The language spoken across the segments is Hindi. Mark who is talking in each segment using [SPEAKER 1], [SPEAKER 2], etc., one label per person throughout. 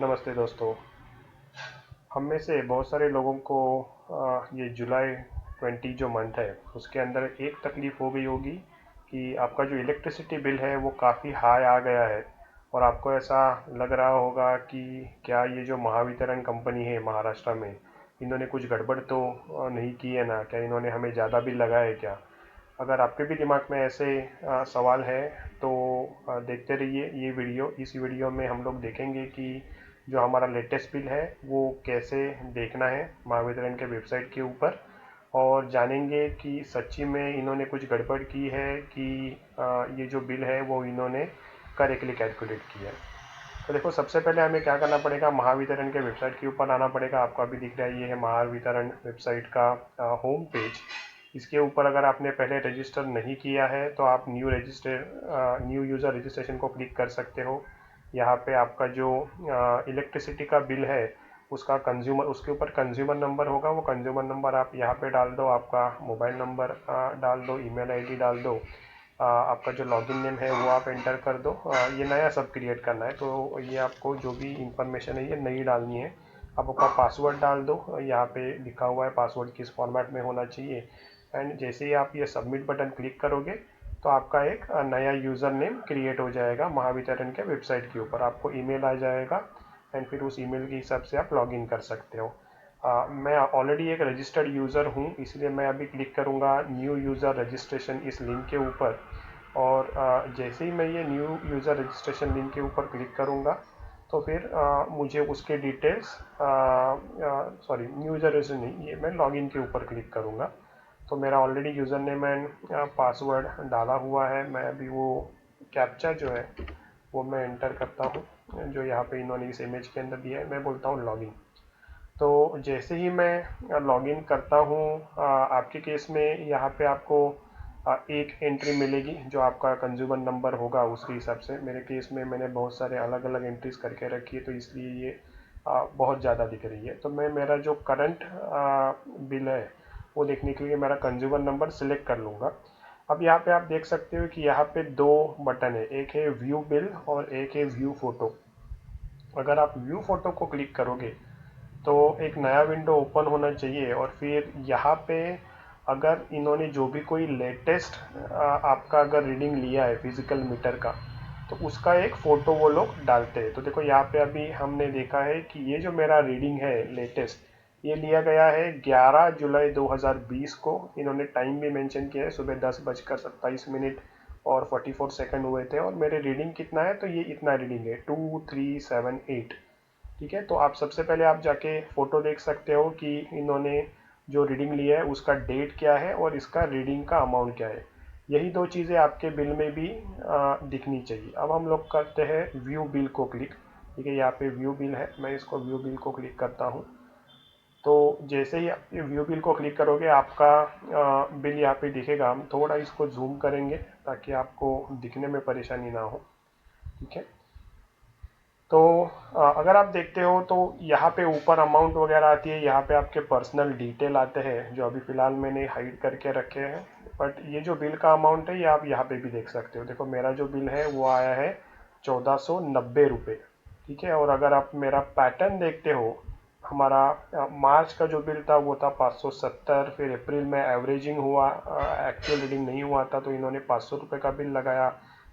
[SPEAKER 1] नमस्ते दोस्तों। हम में से बहुत सारे लोगों को ये जुलाई 20 जो मंथ है उसके अंदर एक तकलीफ़ हो गई होगी कि आपका जो इलेक्ट्रिसिटी बिल है वो काफ़ी हाई आ गया है। और आपको ऐसा लग रहा होगा कि क्या ये जो महावितरण कंपनी है महाराष्ट्र में, इन्होंने कुछ गड़बड़ तो नहीं की है ना? क्या इन्होंने हमें ज़्यादा बिल लगाया है क्या? अगर आपके भी दिमाग में ऐसे सवाल है तो देखते रहिए ये वीडियो। इस वीडियो में हम लोग देखेंगे कि जो हमारा लेटेस्ट बिल है वो कैसे देखना है महावितरण के वेबसाइट के ऊपर, और जानेंगे कि सच्ची में इन्होंने कुछ गड़बड़ की है कि ये जो बिल है वो इन्होंने करेक्टली कैलकुलेट किया है। तो देखो, सबसे पहले हमें क्या करना पड़ेगा, महावितरण के वेबसाइट के ऊपर आना पड़ेगा। आपको अभी दिख रहा है ये है महावितरण वेबसाइट का होम पेज। इसके ऊपर अगर आपने पहले रजिस्टर नहीं किया है तो आप न्यू यूज़र रजिस्ट्रेशन को क्लिक कर सकते हो। यहाँ पे आपका जो इलेक्ट्रिसिटी का बिल है उसका कंज्यूमर, उसके ऊपर कंज्यूमर नंबर होगा, वो कंज्यूमर नंबर आप यहाँ पे डाल दो, आपका मोबाइल नंबर डाल दो, ईमेल आईडी डाल दो, आपका जो लॉगिन नेम है वो आप एंटर कर दो। ये नया सब क्रिएट करना है तो ये आपको जो भी इंफॉर्मेशन है ये नई डालनी है। आप अपना पासवर्ड डाल दो, यहाँ पे लिखा हुआ है पासवर्ड किस फॉर्मेट में होना चाहिए। एंड जैसे ही आप ये सबमिट बटन क्लिक करोगे तो आपका एक नया यूज़र नेम क्रिएट हो जाएगा महावितरण के वेबसाइट के ऊपर। आपको ईमेल आ जाएगा एंड फिर उस ईमेल के हिसाब से आप लॉगिन कर सकते हो। मैं ऑलरेडी एक रजिस्टर्ड यूज़र हूँ, इसलिए मैं अभी क्लिक करूँगा न्यू यूज़र रजिस्ट्रेशन इस लिंक के ऊपर। और जैसे ही मैं ये न्यू यूज़र रजिस्ट्रेशन लिंक के ऊपर क्लिक करूँगा तो फिर मुझे उसके details, sorry new user registration नहीं, ये मैं लॉगिन के ऊपर क्लिक करूँगा। तो मेरा already user name and password डाला हुआ है। मैं अभी वो कैप्चा जो है वो मैं एंटर करता हूँ जो यहाँ पे इन्होंने इस इमेज के अंदर दिया है। मैं बोलता हूँ लॉगिन। तो जैसे ही मैं लॉगिन करता हूँ, आपके केस में यहाँ पे आपको एक एंट्री मिलेगी जो आपका कंज्यूमर नंबर होगा उसके हिसाब से। मेरे केस में मैंने बहुत सारे अलग अलग एंट्रीज करके रखी है तो इसलिए ये बहुत ज़्यादा दिख रही है। तो मैं मेरा जो करंट बिल है वो देखने के लिए मेरा कंज्यूमर नंबर सिलेक्ट कर लूँगा। अब यहाँ पे आप देख सकते हो कि यहाँ पे दो बटन है, एक है व्यू बिल और एक है व्यू फोटो। अगर आप व्यू फोटो को क्लिक करोगे तो एक नया विंडो ओपन होना चाहिए और फिर यहाँ पे अगर इन्होंने जो भी कोई लेटेस्ट आपका अगर रीडिंग लिया है फिजिकल मीटर का तो उसका एक फ़ोटो वो लोग डालते हैं। तो देखो यहाँ पे अभी हमने देखा है कि ये जो मेरा रीडिंग है लेटेस्ट, ये लिया गया है 11 जुलाई 2020 को। इन्होंने टाइम भी मेंशन किया है, सुबह 10:27 और 44 सेकंड हुए थे। और मेरे रीडिंग कितना है, तो ये इतना रीडिंग है 2378। ठीक है, तो आप सबसे पहले आप जाके फ़ोटो देख सकते हो कि इन्होंने जो रीडिंग लिया है उसका डेट क्या है और इसका रीडिंग का अमाउंट क्या है। यही दो चीज़ें आपके बिल में भी दिखनी चाहिए। अब हम लोग करते हैं व्यू बिल को क्लिक। ठीक है, यहाँ पे व्यू बिल है, मैं इसको व्यू बिल को क्लिक करता हूँ। तो जैसे ही आप ये व्यू बिल को क्लिक करोगे आपका बिल यहाँ पे दिखेगा। हम थोड़ा इसको जूम करेंगे ताकि आपको दिखने में परेशानी ना हो। ठीक है, तो अगर आप देखते हो तो यहाँ पे ऊपर अमाउंट वगैरह आती है, यहाँ पे आपके पर्सनल डिटेल आते हैं जो अभी फ़िलहाल मैंने हाइड करके रखे हैं। बट ये जो बिल का अमाउंट है ये आप यहाँ पे भी देख सकते हो। देखो मेरा जो बिल है वो आया है 1490 रुपये। ठीक है, और अगर आप मेरा पैटर्न देखते हो, हमारा मार्च का जो बिल था वो था 570। फिर अप्रैल में एवरेजिंग हुआ, एक्चुअल रीडिंग नहीं हुआ था तो इन्होंने 500 रुपये का बिल लगाया।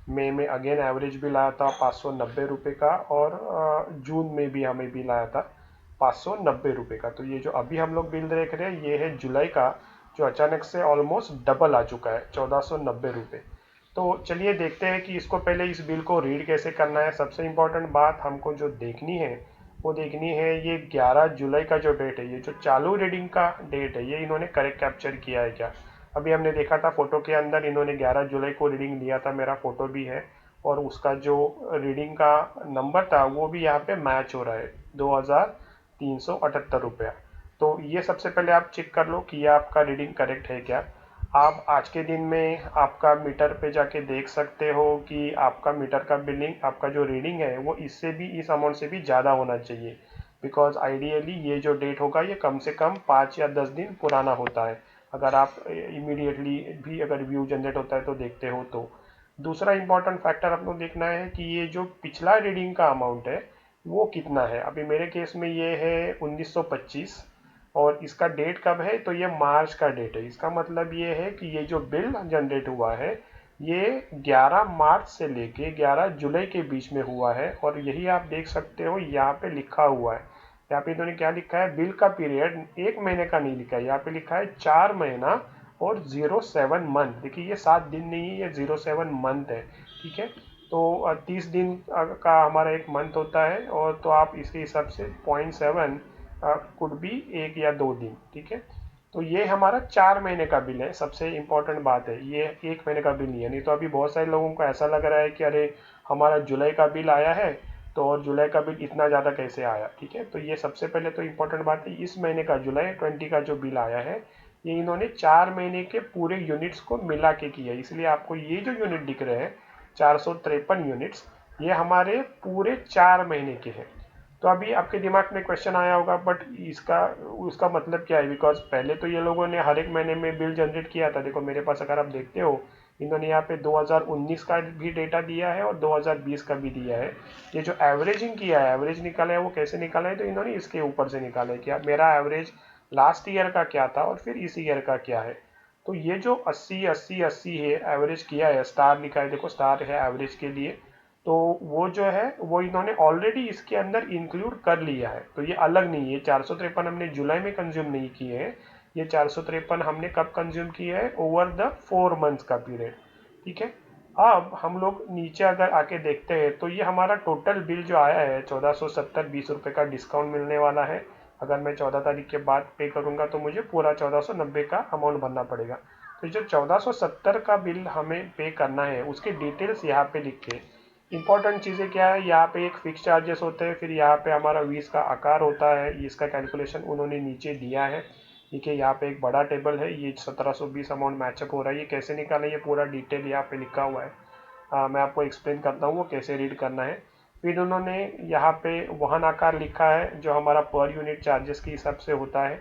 [SPEAKER 1] मई में अगेन एवरेज बिल आया था 590 रुपये का, और जून में भी हमें बिल आया था 590 रुपये का। तो ये जो अभी हम लोग बिल देख रहे हैं ये है जुलाई का, जो अचानक से ऑलमोस्ट डबल आ चुका है 1490 रुपये। तो चलिए देखते हैं कि इसको पहले इस बिल को रीड कैसे करना है। सबसे इम्पोर्टेंट बात हमको जो देखनी है वो देखनी है ये 11 जुलाई का जो डेट है, ये जो चालू रीडिंग का डेट है, ये इन्होंने करेक्ट कैप्चर किया है क्या। अभी हमने देखा था फोटो के अंदर इन्होंने 11 जुलाई को रीडिंग लिया था, मेरा फोटो भी है, और उसका जो रीडिंग का नंबर था वो भी यहाँ पे मैच हो रहा है 2378 रुपया। तो ये सबसे पहले आप चेक कर लो कि ये आपका रीडिंग करेक्ट है क्या। आप आज के दिन में आपका मीटर पे जाके देख सकते हो कि आपका मीटर का बिलिंग, आपका जो रीडिंग है वो इससे भी, इस अमाउंट से भी ज़्यादा होना चाहिए। बिकॉज आइडियली ये जो डेट होगा ये कम से कम 5 या 10 दिन पुराना होता है, अगर आप इमीडिएटली भी अगर व्यू जनरेट होता है तो देखते हो तो। दूसरा इंपॉर्टेंट फैक्टर आपको देखना है कि ये जो पिछला रीडिंग का अमाउंट है वो कितना है। अभी मेरे केस में ये है 1925 और इसका डेट कब है, तो ये मार्च का डेट है। इसका मतलब ये है कि ये जो बिल जनरेट हुआ है ये 11 मार्च से लेके 11 जुलाई के बीच में हुआ है। और यही आप देख सकते हो यहाँ पे लिखा हुआ है, यहाँ पे इन्होंने क्या लिखा है, बिल का पीरियड एक महीने का नहीं लिखा है, यहाँ पे लिखा है 4 महीना और 07 मंथ। देखिए ये 7 दिन नहीं है, ये 07 मंथ है। ठीक है, तो 30 दिन का हमारा एक मंथ होता है, और तो आप इसके हिसाब से 0.7 कुड बी 1 या 2 दिन। ठीक है, तो ये हमारा 4 महीने का बिल है। सबसे इम्पोर्टेंट बात है, ये 1 महीने का बिल नहीं है। नहीं तो अभी बहुत सारे लोगों को ऐसा लग रहा है कि अरे हमारा जुलाई का बिल आया है, तो और जुलाई का बिल इतना ज़्यादा कैसे आया। ठीक है, तो ये सबसे पहले तो इम्पोर्टेंट बात है, इस महीने का जुलाई 20 का जो बिल आया है ये इन्होंने 4 महीने के पूरे यूनिट्स को मिला के किया है। इसलिए आपको ये जो यूनिट दिख रहे हैं 453 यूनिट्स, ये हमारे पूरे 4 महीने के हैं। तो अभी आपके दिमाग में क्वेश्चन आया होगा, बट इसका उसका मतलब क्या है, बिकॉज पहले तो ये लोगों ने हर एक महीने में बिल जनरेट किया था। देखो मेरे पास अगर आप देखते हो, इन्होंने यहाँ पे 2019 का भी डेटा दिया है और 2020 का भी दिया है। ये जो एवरेजिंग किया है, एवरेज निकाला है, वो कैसे निकाला है, तो इन्होंने इसके ऊपर से निकाला है कि अब मेरा एवरेज लास्ट ईयर का क्या था और फिर इस ईयर का क्या है। तो ये जो 80 80 80 है एवरेज किया है, स्टार लिखा है, देखो स्टार है एवरेज के लिए, तो वो जो है वो इन्होंने ऑलरेडी इसके अंदर इंक्लूड कर लिया है। तो ये अलग नहीं है, 453 हमने जुलाई में कंज्यूम नहीं किए हैं, ये 453 हमने कब कंज्यूम किया है, ओवर द 4 मंथ्स का पीरियड। ठीक है, अब हम लोग नीचे अगर आके देखते हैं तो ये हमारा टोटल बिल जो आया है 1470, 20 रुपये का डिस्काउंट मिलने वाला है। अगर मैं 14 तारीख के बाद पे करूंगा तो मुझे पूरा 1490 का अमाउंट भरना पड़ेगा। तो जो 1470 का बिल हमें पे करना है उसके डिटेल्स यहाँ पे लिख के, इंपॉर्टेंट चीज़ें क्या है, यहाँ पे एक फिक्स चार्जेस होते हैं, फिर यहाँ पे हमारा वीज का आकार होता है, इसका कैलकुलेशन उन्होंने नीचे दिया है। ठीक है, यहाँ पे एक बड़ा टेबल है, ये 1720 अमाउंट मैचअप हो रहा है, ये कैसे निकाला ये पूरा डिटेल यहाँ पे लिखा हुआ है। मैं आपको एक्सप्लेन करता हूँ वो कैसे रीड करना है। फिर उन्होंने यहाँ पे वहन आकार लिखा है जो हमारा पर यूनिट चार्जेस के हिसाब से होता है,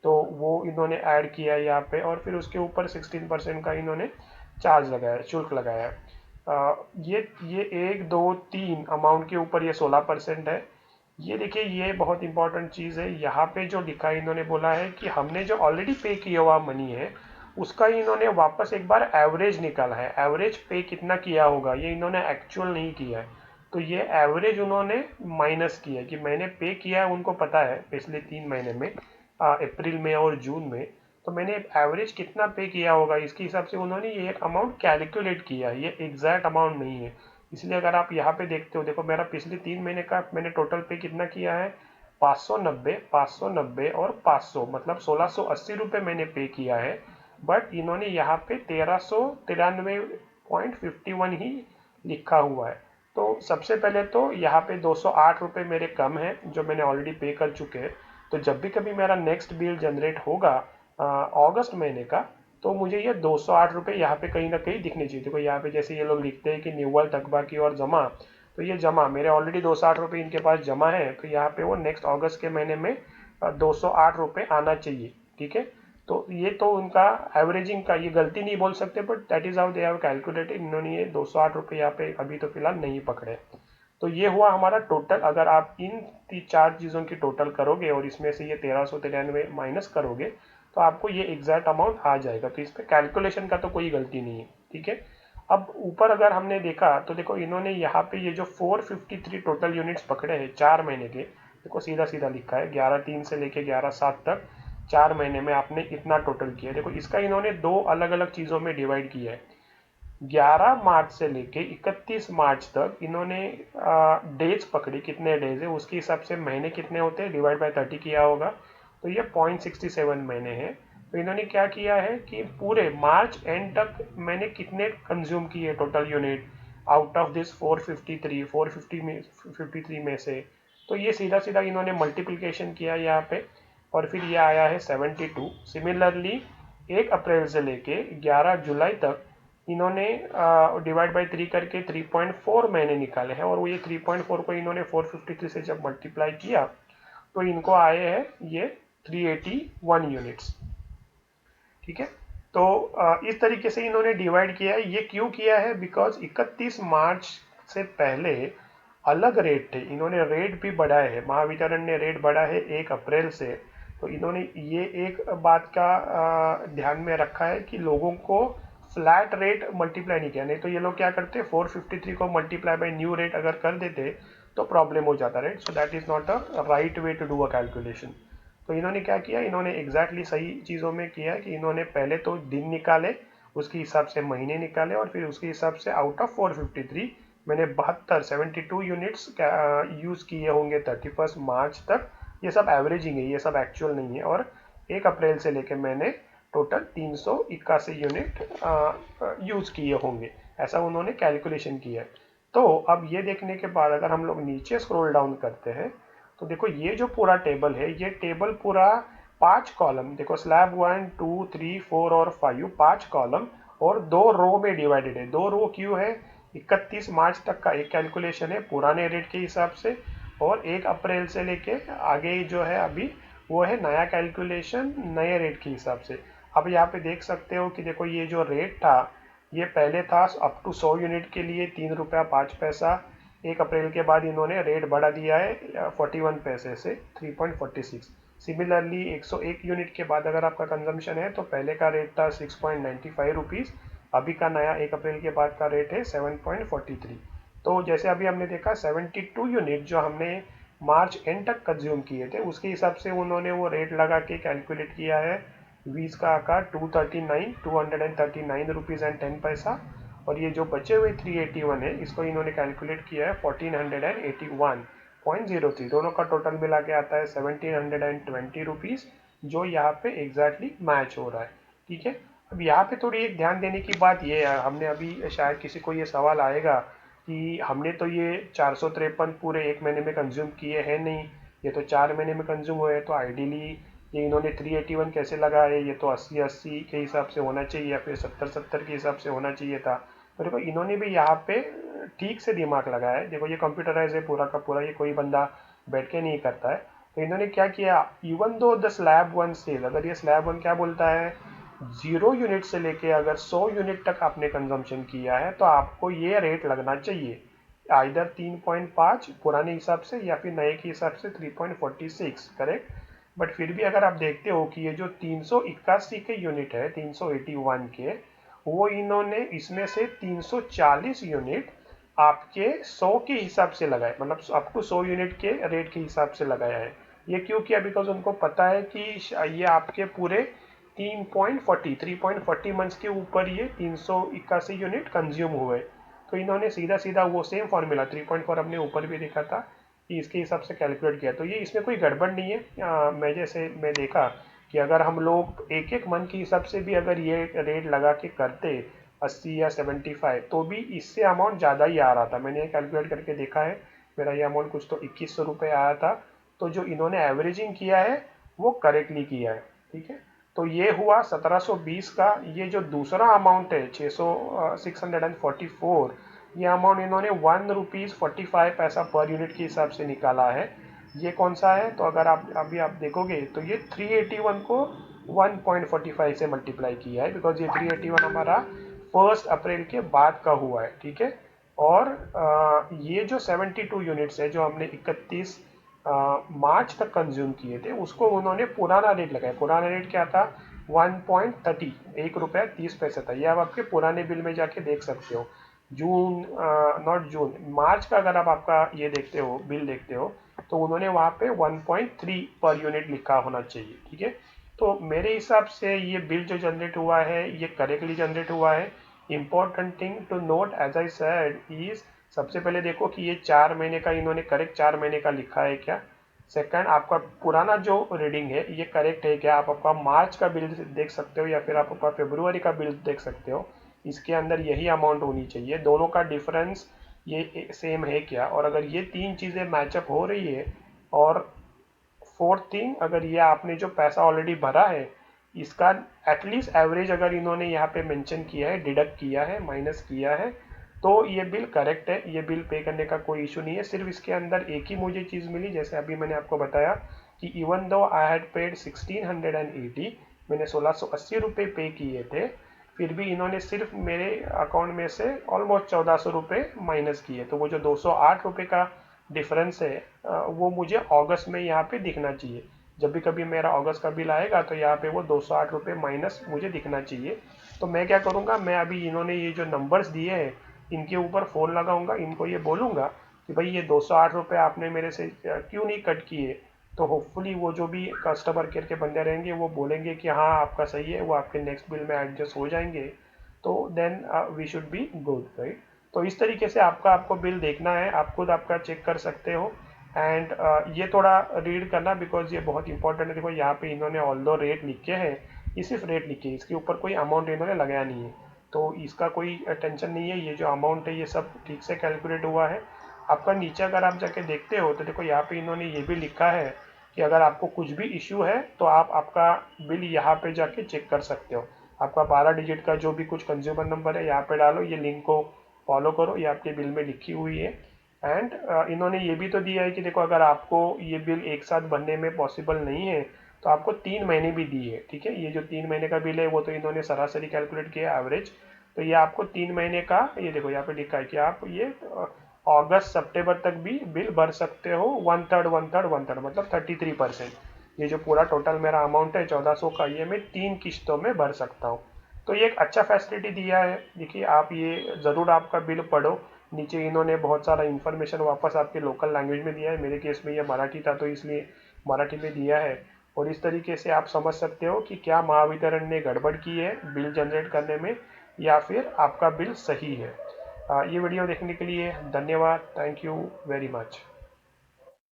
[SPEAKER 1] तो वो इन्होंने ऐड किया है यहाँ पे, और फिर उसके ऊपर 16% का इन्होंने चार्ज लगाया है, शुल्क लगाया है। ये 1 2 3 अमाउंट के ऊपर ये 16% है। ये देखिए ये बहुत इंपॉर्टेंट चीज़ है, यहाँ पे जो लिखा है इन्होंने बोला है कि हमने जो ऑलरेडी पे किया हुआ मनी है उसका इन्होंने वापस एक बार एवरेज निकाला है। एवरेज पे कितना किया होगा ये इन्होंने एक्चुअल नहीं किया है, तो ये एवरेज उन्होंने माइनस किया है कि मैंने पे किया है, उनको पता है पिछले 3 महीने में, अप्रैल में और जून में, तो मैंने एवरेज कितना पे किया होगा इसके हिसाब से उन्होंने ये एक अमाउंट कैलकुलेट किया है, ये एग्जैक्ट अमाउंट नहीं है। इसलिए अगर आप यहाँ पे देखते हो, देखो मेरा पिछले 3 महीने का मैंने टोटल पे कितना किया है, 590, 590 और 500, मतलब 1680 रुपये मैंने पे किया है। बट इन्होंने यहाँ पे 1393.51 ही लिखा हुआ है। तो सबसे पहले तो यहाँ पे 208 रुपये मेरे कम है जो मैंने ऑलरेडी पे कर चुके हैं। तो जब भी कभी मेरा नेक्स्ट बिल जनरेट होगा अगस्त महीने का, तो मुझे ये 208 रुपये यहाँ पे कहीं ना कहीं दिखने चाहिए। देखो यहाँ पे जैसे ये लोग लिखते हैं कि निव्वल तकबा की और जमा, तो ये जमा मेरे ऑलरेडी 208 रुपये इनके पास जमा है, तो यहाँ पे वो नेक्स्ट अगस्त के महीने में 208 रुपये आना चाहिए। ठीक है, तो ये तो उनका एवरेजिंग का, ये गलती नहीं बोल सकते, but that is how they have calculated. इन्होंने ये 208 रुपये यहाँ पे अभी तो फिलहाल नहीं पकड़े। तो ये हुआ हमारा टोटल। अगर आप इन 4 चीज़ों की टोटल करोगे और इसमें से ये 1393 माइनस करोगे तो आपको ये एग्जैक्ट अमाउंट आ जाएगा। तो इस पर कैलकुलेशन का तो कोई गलती नहीं है। ठीक है, अब ऊपर अगर हमने देखा तो देखो इन्होंने यहाँ पे ये जो 453 टोटल यूनिट्स पकड़े हैं 4 महीने के, देखो सीधा सीधा लिखा है 11/3 से लेके 11/7 तक 4 महीने में आपने इतना टोटल किया। देखो इसका इन्होंने दो अलग अलग चीज़ों में डिवाइड किया है। 11 मार्च से लेके 31 मार्च तक इन्होंने डेज पकड़ी, कितने डेज है उसके हिसाब से महीने कितने होते हैं डिवाइड बाय 30 किया होगा, तो ये 0.67 महीने हैं। तो इन्होंने क्या किया है कि पूरे मार्च एंड तक मैंने कितने कंज्यूम किए total unit out of this 453 में से, तो ये सीधा सीधा इन्होंने मल्टीप्लिकेशन किया यहाँ पे, और फिर ये आया है 72। सिमिलरली 1 अप्रैल से लेके 11 जुलाई तक इन्होंने डिवाइड बाई 3 करके 3.4 महीने निकाले हैं, और वो ये 3.4 को इन्होंने 453 से जब मल्टीप्लाई किया तो इनको आए हैं ये 381 यूनिट्स। ठीक है, तो इस तरीके से इन्होंने डिवाइड किया है। ये क्यों किया है, बिकॉज 31 मार्च से पहले अलग रेट थे, इन्होंने रेट भी बढ़ाए हैं, महावितरण ने रेट बढ़ा है 1 अप्रैल से। तो इन्होंने ये एक बात का ध्यान में रखा है कि लोगों को फ्लैट रेट मल्टीप्लाई नहीं किया, नहीं तो ये लोग क्या करते 453 को मल्टीप्लाई बाय न्यू रेट अगर कर देते तो प्रॉब्लम हो जाता, right. So that is not a right way to do a calculation. तो इन्होंने क्या किया, इन्होंने एग्जैक्टली सही चीज़ों में किया कि इन्होंने पहले तो दिन निकाले, उसके हिसाब से महीने निकाले, और फिर उसके हिसाब से आउट ऑफ 453 मैंने 72 यूनिट्स यूज़ किए होंगे 31 मार्च तक। ये सब एवरेजिंग है, ये सब एक्चुअल नहीं है। और 1 अप्रैल से लेके मैंने टोटल 381 यूनिट यूज़ किए होंगे, ऐसा उन्होंने कैलकुलेशन किया है। तो अब ये देखने के बाद अगर हम लोग नीचे स्क्रॉल डाउन करते हैं तो देखो ये जो पूरा टेबल है, ये टेबल पूरा 5 कॉलम, देखो स्लैब 1 2 3 4 और 5, 5 कॉलम और 2 रो में डिवाइडेड है। 2 रो क्यों है, 31 मार्च तक का एक कैलकुलेशन है पुराने रेट के हिसाब से, और 1 अप्रैल से लेके आगे जो है अभी वो है नया कैलकुलेशन नए रेट के हिसाब से। अब यहाँ पे देख सकते हो कि देखो ये जो रेट था ये पहले था अप टू 100 यूनिट के लिए 3 रुपया 5 पैसा। 1 अप्रैल के बाद इन्होंने रेट बढ़ा दिया है 41 पैसे से 3.46। सिमिलरली 101 यूनिट के बाद अगर आपका कंजम्पशन है तो पहले का रेट था 6.95 रुपीज़, अभी का नया 1 अप्रैल के बाद का रेट है 7.43। तो जैसे अभी हमने देखा 72 यूनिट जो हमने मार्च एंड तक कंज्यूम किए थे उसके हिसाब से उन्होंने वो रेट लगा के कैलकुलेट किया है। 20 का आकार 239 रुपीज़ एंड 10 पैसा, और ये जो बचे हुए 381 है इसको इन्होंने कैलकुलेट किया है 1481.03, दोनों का टोटल मिला के आता है 1720 रुपीज़, जो यहाँ पे एग्जैक्टली मैच हो रहा है। ठीक है, अब यहाँ पे थोड़ी एक ध्यान देने की बात ये है, हमने अभी शायद किसी को ये सवाल आएगा कि हमने तो ये 453 पूरे 1 महीने में कंज्यूम किए हैं नहीं, ये तो 4 महीने में कंज्यूम हुए हैं, तो आइडियली ये इन्होंने 381 कैसे लगा है, ये तो 80-80 के हिसाब से होना चाहिए या फिर 70-70 के हिसाब से होना चाहिए था। तो देखो इन्होंने भी यहाँ पे ठीक से दिमाग लगाया है, देखो ये कंप्यूटराइज है पूरा का पूरा, ये कोई बंदा बैठ के नहीं करता है। तो इन्होंने क्या किया, even though the slab one cell, अगर ये स्लैब वन क्या बोलता है 0 यूनिट से लेके अगर 100 यूनिट तक आपने कंजम्पशन किया है तो आपको ये रेट लगना चाहिए, आइदर 3.5 पुराने हिसाब से या फिर नए के हिसाब से 3.46, करेक्ट। बट फिर भी अगर आप देखते हो कि ये जो 381 के यूनिट है 381 के, वो इन्होंने इसमें से 340 यूनिट आपके 100 के हिसाब से लगाए, मतलब अप टू 100 यूनिट के रेट के हिसाब से लगाया है। ये क्यों किया, बिकॉज उनको पता है कि ये आपके पूरे 3.40 मंथ्स के ऊपर ये 381 यूनिट कंज्यूम हुए। तो इन्होंने सीधा सीधा वो सेम फॉर्मूला 3.4 अपने ऊपर भी देखा था कि इसके हिसाब से कैलकुलेट किया, तो ये इसमें कोई गड़बड़ नहीं है। मैं देखा कि अगर हम लोग एक एक मंथ के हिसाब से भी अगर ये रेट लगा के करते 80 या 75, तो भी इससे अमाउंट ज़्यादा ही आ रहा था। मैंने कैलकुलेट करके देखा है, मेरा ये अमाउंट कुछ तो 2100 रुपये आया था। तो जो इन्होंने एवरेजिंग किया है वो करेक्टली किया है। ठीक है, तो ये हुआ 1720 का। ये जो दूसरा अमाउंट है 644, ये अमाउंट इन्होंने 1 रुपीज़ 45 पैसा पर यूनिट के हिसाब से निकाला है। ये कौन सा है, तो अगर आप अभी आप देखोगे तो ये 381 को 1.45 से मल्टीप्लाई किया है, बिकॉज ये 381 हमारा 1 अप्रैल के बाद का हुआ है। ठीक है, और ये जो 72 यूनिट्स है जो हमने 31 मार्च तक कंज्यूम किए थे उसको उन्होंने पुराना रेट लगाया। पुराना रेट क्या था 1.30, 1 रुपया 30 पैसा था। ये आप आपके पुराने बिल में जाके देख सकते हो। जून, नॉट जून, मार्च का अगर आप आपका ये देखते हो बिल देखते हो तो उन्होंने वहाँ पे 1.3 पर यूनिट लिखा होना चाहिए। ठीक है, तो मेरे हिसाब से ये बिल जो जनरेट हुआ है ये करेक्टली जनरेट हुआ है। Important thing to note as I said is, सबसे पहले देखो कि ये 4 महीने का इन्होंने करेक्ट 4 महीने का लिखा है क्या। सेकंड, आपका पुराना जो रीडिंग है ये करेक्ट है क्या, आप आपका मार्च का बिल देख सकते हो या फिर आप आपका फरवरी का बिल देख सकते हो, इसके अंदर यही अमाउंट होनी चाहिए। दोनों का डिफरेंस ये सेम है क्या, और अगर ये तीन चीज़ें मैचअप हो रही है, और फोर्थ थिंग, अगर ये आपने जो पैसा ऑलरेडी भरा है इसका एटलीस्ट एवरेज अगर इन्होंने यहाँ पे मेंशन किया है, डिडक्ट किया है, माइनस किया है, तो ये बिल करेक्ट है, ये बिल पे करने का कोई इशू नहीं है। सिर्फ इसके अंदर एक ही मुझे चीज़ मिली, जैसे अभी मैंने आपको बताया कि even though I had paid 1680, मैंने 1680 रुपये पे किए थे, फिर भी इन्होंने सिर्फ मेरे अकाउंट में से ऑलमोस्ट 1400 रुपये माइनस किए। तो वो जो 208 रुपये का डिफरेंस है वो मुझे अगस्त में यहाँ पे दिखना चाहिए। जब भी कभी मेरा अगस्त का बिल आएगा तो यहाँ पे वो 208 रुपये माइनस मुझे दिखना चाहिए। तो मैं क्या करूँगा, मैं अभी इन्होंने ये जो नंबर्स दिए हैं इनके ऊपर फ़ोन लगाऊंगा, इनको ये बोलूँगा कि भाई ये 208 रुपये आपने मेरे से क्यों नहीं कट किए। तो होपफुली वो जो भी कस्टमर केयर के बंदे रहेंगे वो बोलेंगे कि हाँ आपका सही है, वो आपके नेक्स्ट बिल में एडजस्ट हो जाएंगे। तो then we should be good, right. तो इस तरीके से आपको बिल देखना है, आप खुद आपका चेक कर सकते हो। एंड ये थोड़ा रीड करना बिकॉज ये बहुत इंपॉर्टेंट है। देखो यहाँ पे इन्होंने ऑल दो रेट लिखे हैं, ये सिर्फ रेट लिखे हैं, इसके ऊपर कोई अमाउंट इन्होंने लगाया नहीं है। तो इसका कोई टेंशन नहीं है, ये जो अमाउंट है ये सब ठीक से कैलकुलेट हुआ है। आपका नीचे अगर आप जाके देखते हो तो देखो यहाँ पे इन्होंने ये भी लिखा है कि अगर आपको कुछ भी इश्यू है तो आप आपका बिल यहाँ पे जाके चेक कर सकते हो। आपका 12 डिजिट का जो भी कुछ कंज्यूमर नंबर है यहाँ पे डालो, ये लिंक को फॉलो करो, ये आपके बिल में लिखी हुई है। एंड इन्होंने ये भी तो दिया है कि देखो अगर आपको ये बिल एक साथ भरने में पॉसिबल नहीं है तो आपको 3 महीने भी दी है, ठीक है। ये जो 3 महीने का बिल है वो तो इन्होंने सरासरी कैलकुलेट किया एवरेज। तो ये आपको 3 महीने का, ये देखो यहाँ पे लिखा है कि आप ये अगस्त सितंबर तक भी बिल भर सकते हो, one third one third one third मतलब 33%। ये जो पूरा टोटल मेरा अमाउंट है 1400 का, ये मैं 3 किश्तों में भर सकता हूँ। तो ये एक अच्छा फैसिलिटी दिया है। देखिए आप ये ज़रूर आपका बिल पढ़ो, नीचे इन्होंने बहुत सारा इन्फॉर्मेशन वापस आपके लोकल लैंग्वेज में दिया है। मेरे केस में ये मराठी था तो इसलिए मराठी में दिया है। और इस तरीके से आप समझ सकते हो कि क्या महावितरण ने गड़बड़ की है बिल जनरेट करने में या फिर आपका बिल सही है। ये वीडियो देखने के लिए धन्यवाद। Thank you very much.